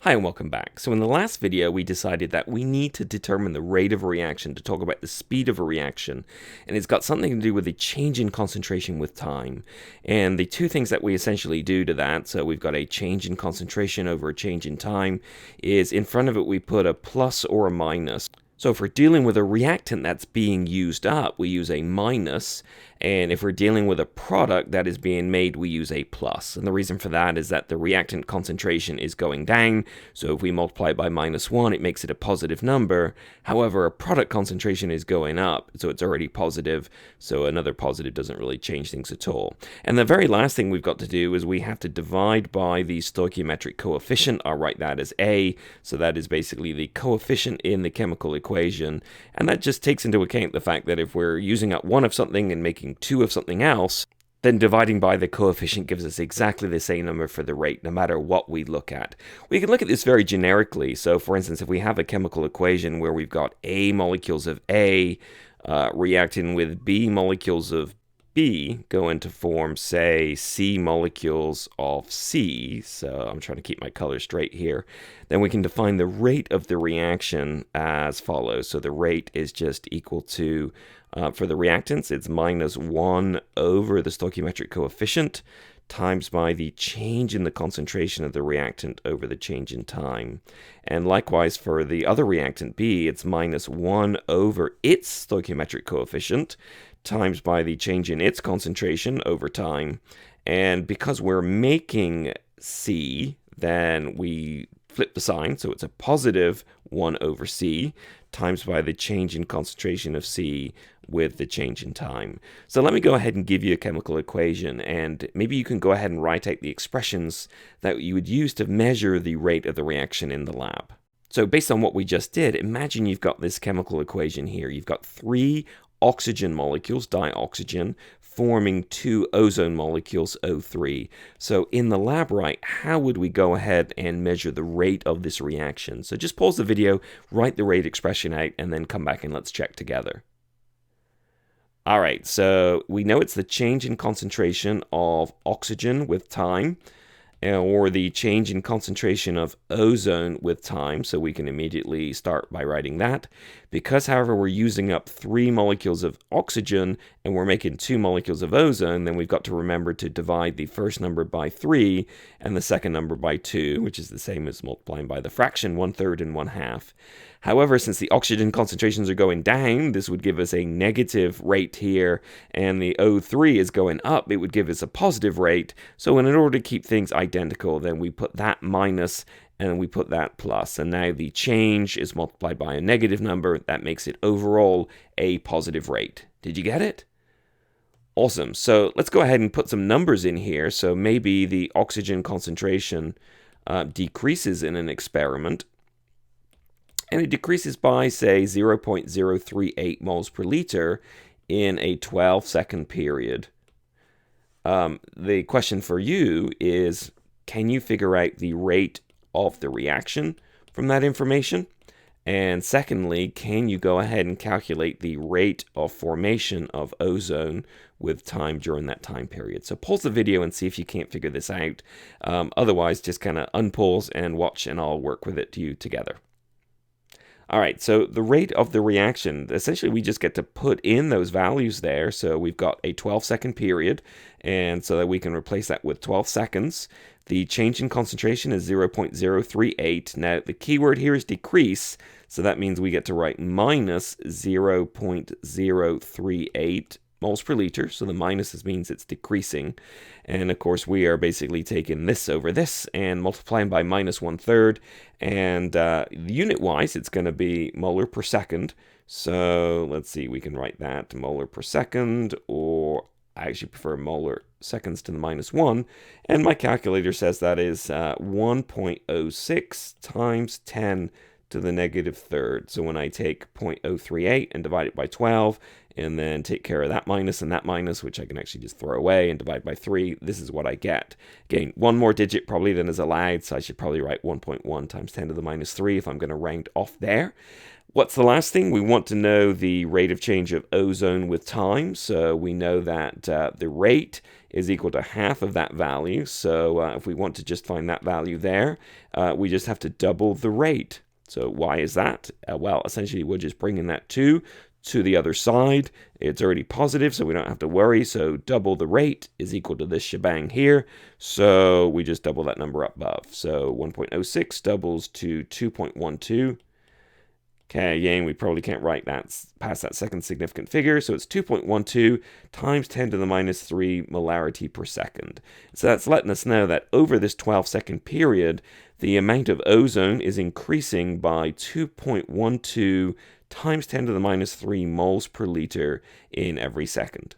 Hi and welcome back. So in the last video we decided that we need to determine the rate of a reaction to talk about the speed of a reaction, and it's got something to do with the change in concentration with time. And the two things that we essentially do to that, so we've got a change in concentration over a change in time, is in front of it we put a plus or a minus. So if we're dealing with a reactant that's being used up, we use a minus, and if we're dealing with a product that is being made, we use a plus. And the reason for that is that the reactant concentration is going down, so if we multiply by -1, it makes it a positive number. However, a product concentration is going up, so it's already positive, so another positive doesn't really change things at all. And the very last thing we've got to do is we have to divide by the stoichiometric coefficient. I'll write that as A, so that is basically the coefficient in the chemical equation, and that just takes into account the fact that if we're using up one of something and making two of something else, then dividing by the coefficient gives us exactly the same number for the rate, no matter what we look at. We can look at this very generically. So for instance, if we have a chemical equation where we've got A molecules of A reacting with B molecules of B going to form, say, C molecules of C, so I'm trying to keep my colors straight here, then we can define the rate of the reaction as follows. So the rate is just equal to, for the reactants, it's -1 over the stoichiometric coefficient times by the change in the concentration of the reactant over the change in time. And likewise for the other reactant B, it's -1 over its stoichiometric coefficient times by the change in its concentration over time. And because we're making C, then we flip the sign, so it's a positive 1 over C times by the change in concentration of C with the change in time. So let me go ahead and give you a chemical equation, and maybe you can go ahead and write out the expressions that you would use to measure the rate of the reaction in the lab. So based on what we just did, imagine you've got this chemical equation here. You've got 3 oxygen molecules, dioxygen, forming 2 ozone molecules, O3. So in the lab, right, how would we go ahead and measure the rate of this reaction? So just pause the video, write the rate expression out, and then come back and let's check together. All right, so we know it's the change in concentration of oxygen with time, or the change in concentration of ozone with time, so we can immediately start by writing that. Because, however, we're using up 3 molecules of oxygen and we're making 2 molecules of ozone, then we've got to remember to divide the first number by 3 and the second number by 2, which is the same as multiplying by the fraction 1/3 and 1/2. However, since the oxygen concentrations are going down, this would give us a negative rate here, and the O3 is going up, it would give us a positive rate. So in order to keep things identical, then we put that minus and we put that plus, and now the change is multiplied by a negative number. That makes it overall a positive rate. Did you get it? Awesome. So let's go ahead and put some numbers in here. So maybe the oxygen concentration decreases in an experiment, and it decreases by, say, 0.038 moles per liter in a 12-second period. The question for you is, can you figure out the rate of the reaction from that information? And secondly, can you go ahead and calculate the rate of formation of ozone with time during that time period? So pause the video and see if you can't figure this out. Otherwise, just kind of unpause and watch, and I'll work with it to you together. All right, so the rate of the reaction, essentially we just get to put in those values there. So we've got a 12-second period, and so that we can replace that with 12 seconds. The change in concentration is 0.038. Now, the key word here is decrease, so that means we get to write minus 0.038 moles per liter, so the minus means it's decreasing. And of course, we are basically taking this over this and multiplying by -1/3. And unit-wise, it's going to be molar per second. So let's see, we can write that molar per second, or I actually prefer molar seconds to the -1. And my calculator says that is 1.06 times 10 to the negative third. So when I take 0.038 and divide it by 12, and then take care of that minus and that minus, which I can actually just throw away and divide by 3, this is what I get. Again, one more digit probably than is allowed, so I should probably write 1.1 times 10 to the minus 3 if I'm going to round off there. What's the last thing? We want to know the rate of change of ozone with time. So we know that the rate is equal to half of that value. So if we want to just find that value there, we just have to double the rate. So why is that? Well, essentially, we're just bringing that 2 to the other side. It's already positive, so we don't have to worry. So double the rate is equal to this shebang here. So we just double that number up above. So 1.06 doubles to 2.12. Okay, again, we probably can't write that past that second significant figure, so it's 2.12 times 10 to the minus 3 molarity per second. So that's letting us know that over this 12-second period, the amount of ozone is increasing by 2.12 times 10 to the minus 3 moles per liter in every second.